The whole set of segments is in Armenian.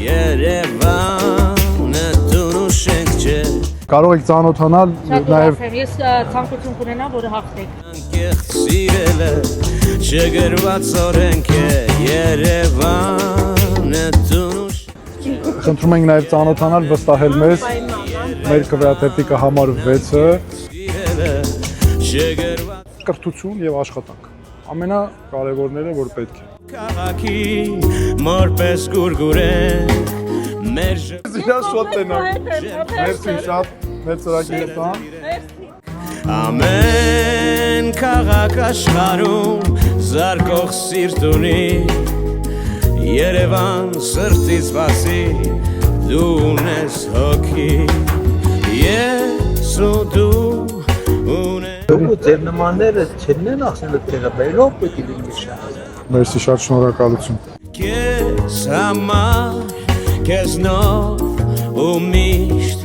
Երևանը տունուշենք չէ Կարող եք ծանոթանալ նաև Ես ցանկություն կունենամ, որը հաղթեք։ Անկեղծ սիրելը չգրված օրենք է Երևանը տունուշ խնդրում ենք նաև ծանոթանալ վստահել մեզ մեր քվեաթերթիկը համար 6-ը Սիրելը չգրված կրթություն եւ աշխատանք ամենակարևորները որ պետք է Քաղաքի մորպես գուրգուրենք մեր Իրան շոտ տենակ Մերսի շատ մեր ծրագիրը տան Ամեն քաղաք աշխարհում զարկող սիրտ ունի Երևան սրտից բացի դու ունես հոգի Ես ու դու ունես Դուք ձեր նմանները չեն ասել թե բերով պետք է լինի շատ Մերսի շատ շնորհակալություն Քեզ համար քեզ նոր ու միշտ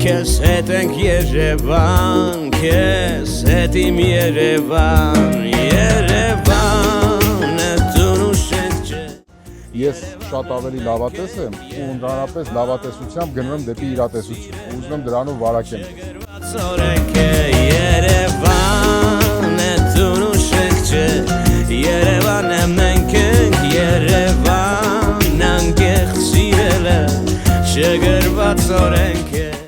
Քեզ հետ ենք Երևան Քեզ հետ իմ Երևան Երևանը տունուշենք չէ Ես շատ ավելի լավատես եմ ու ընդհանրապես լավատեսությամբ գնում եմ դեպի իրատեսություն ու ուզում եմ դրանով վարակեմ Ծորենք է Երևանը տունուշենք չէ Երևանը մենք ենք Երևան անկեղծ սիրելը չգրված օրենք է